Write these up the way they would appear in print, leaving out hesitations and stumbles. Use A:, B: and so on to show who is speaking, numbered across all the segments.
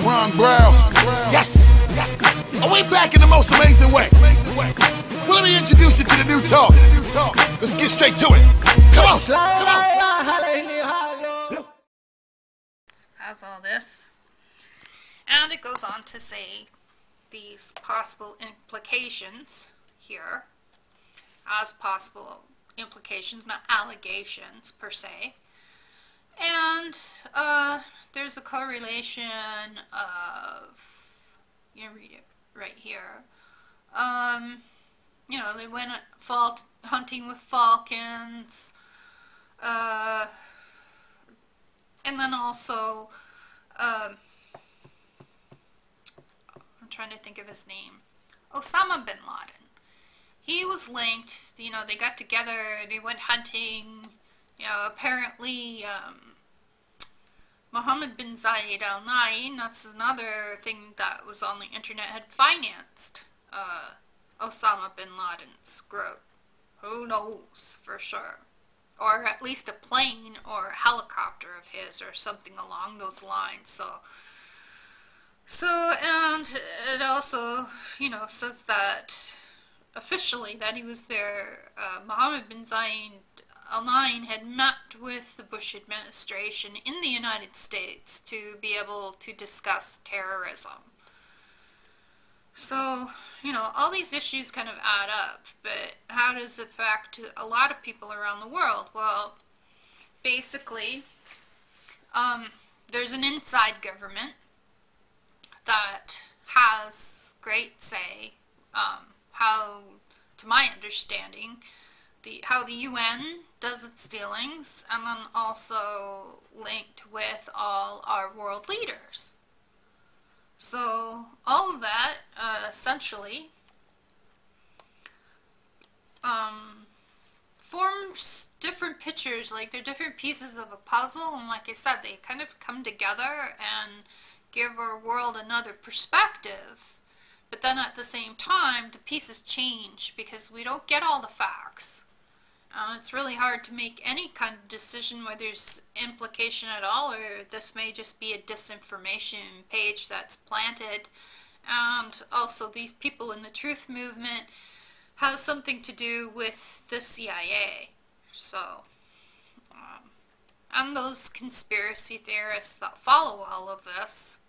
A: Ron Brown. Yes! Are we back in the most amazing way? Well, let me introduce you to the new talk. Let's get straight to it. Come on! Come on!
B: Has all this. And it goes on to say these possible implications here. As possible implications, not allegations per se. And there's a correlation of, you read it right here. You know, they went hunting with falcons, and then also, I'm trying to think of his name, Osama Bin Laden. He was linked, you know, they got together, they went hunting, you know, apparently, Mohammed bin Zayed Al Nahyan, that's another thing that was on the internet, had financed, Osama Bin Laden's growth. Who knows for sure? Or at least a plane or a helicopter of his or something along those lines, and it also, you know, says that officially that he was there. Mohammed bin Zayed Al Nahyan had met with the Bush administration in the United States to be able to discuss terrorism. So, you know, all these issues kind of add up, but how does it affect a lot of people around the world? Well, basically, there's an inside government that has great say, how, to my understanding, how the UN does its dealings, and then also linked with all our world leaders. So all of that essentially forms different pictures, like they're different pieces of a puzzle, and like I said, they kind of come together and give our world another perspective. But then at the same time, the pieces change because we don't get all the facts. It's really hard to make any kind of decision where there's implication at all, or this may just be a disinformation page that's planted. And also these people in the truth movement has something to do with the CIA. So, and those conspiracy theorists that follow all of this,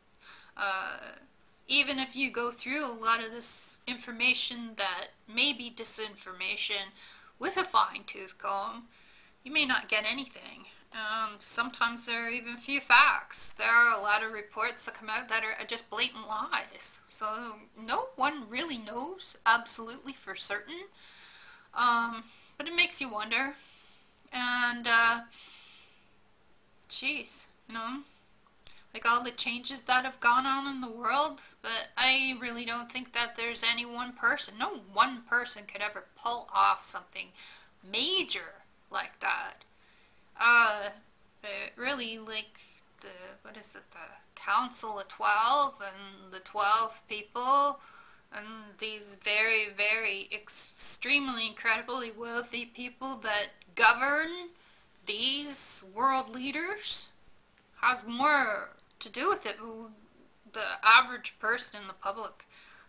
B: even if you go through a lot of this information that may be disinformation with a fine-tooth comb, you may not get anything. Sometimes there are even few facts. There are a lot of reports that come out that are just blatant lies. So no one really knows absolutely for certain. But it makes you wonder. And, geez, you know, like all the changes that have gone on in the world, but I really don't think that there's any one person. No one person could ever pull off something major like that. But really, like, the Council of 12 and the 12 people and these very, very extremely incredibly wealthy people that govern these world leaders has more to do with it. The average person in the public,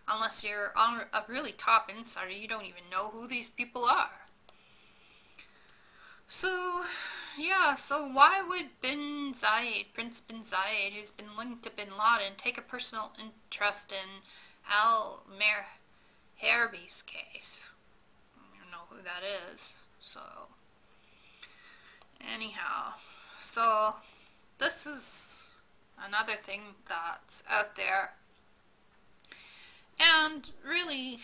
B: unless you're on a really top insider, you don't even know who these people are. So, yeah, so why would Prince Bin Zayed, who's been linked to Bin Laden, take a personal interest in Al-Merherbi's case? I don't know who that is, so anyhow, so this is another thing that's out there. And really,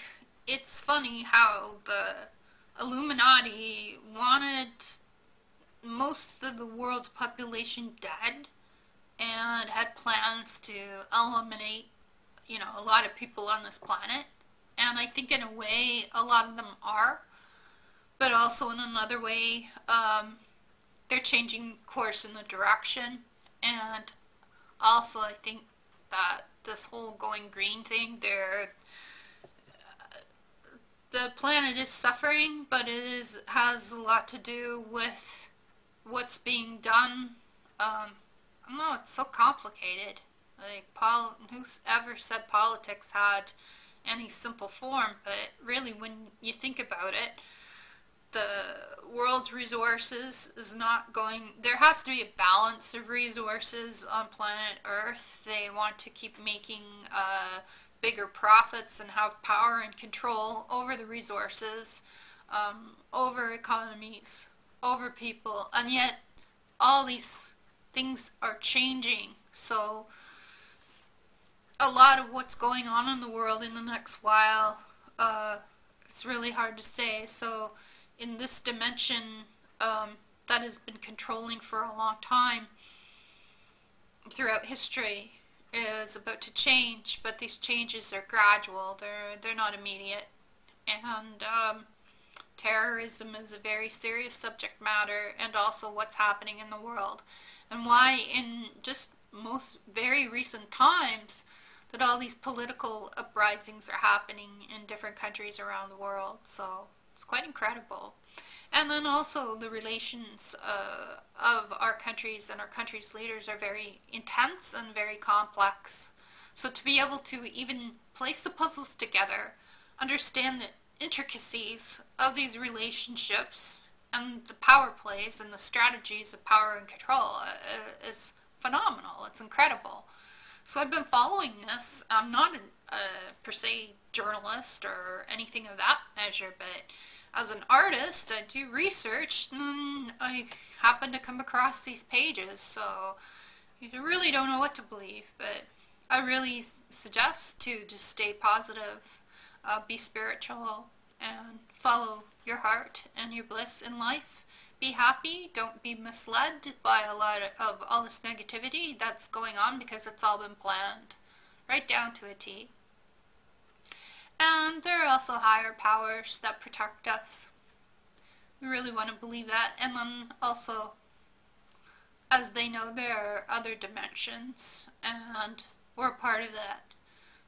B: it's funny how the Illuminati wanted most of the world's population dead and had plans to eliminate, you know, a lot of people on this planet. And I think in a way, a lot of them are. But also in another way, they're changing course in the direction. And also I think that this whole going green thing, the planet is suffering, but it has a lot to do with what's being done. I don't know, it's so complicated. Like, who's ever said politics had any simple form? But really, when you think about it, the world's resources is not going, there has to be a balance of resources on planet Earth. They want to keep making bigger profits and have power and control over the resources, over economies, over people, and yet all these things are changing. So a lot of what's going on in the world in the next while, it's really hard to say. So in this dimension that has been controlling for a long time throughout history is about to change, but these changes are gradual. They're not immediate. And terrorism is a very serious subject matter, and also what's happening in the world, and why in just most very recent times that all these political uprisings are happening in different countries around the world. So it's quite incredible. And then also the relations of our countries and our countries' leaders are very intense and very complex. So to be able to even place the puzzles together, understand the intricacies of these relationships and the power plays and the strategies of power and control is phenomenal. It's incredible. So I've been following this. I'm not a per se journalist or anything of that measure, but as an artist, I do research, and I happen to come across these pages, so you really don't know what to believe, but I really suggest to just stay positive, be spiritual, and follow your heart and your bliss in life. Be happy, don't be misled by a lot of all this negativity that's going on, because it's all been planned, right down to a T. And there are also higher powers that protect us. We really want to believe that. And then also, as they know, there are other dimensions, and we're part of that.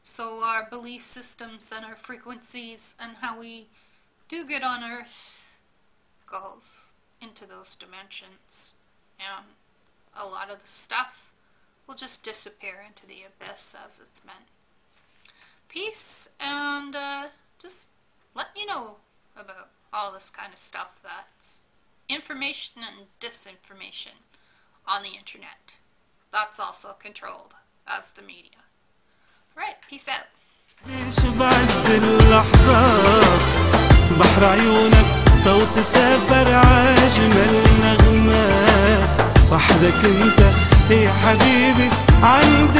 B: So our belief systems and our frequencies and how we do good on Earth goes into those dimensions. And a lot of the stuff will just disappear into the abyss as it's meant. Peace, and just let me know about all this kind of stuff that's information and disinformation on the internet. That's also controlled as the media. Alright, peace out.
C: بعد اللحظات بحر عيونك صوت سافر عاجمل نغمات وحدك انت يا حبيبي عندي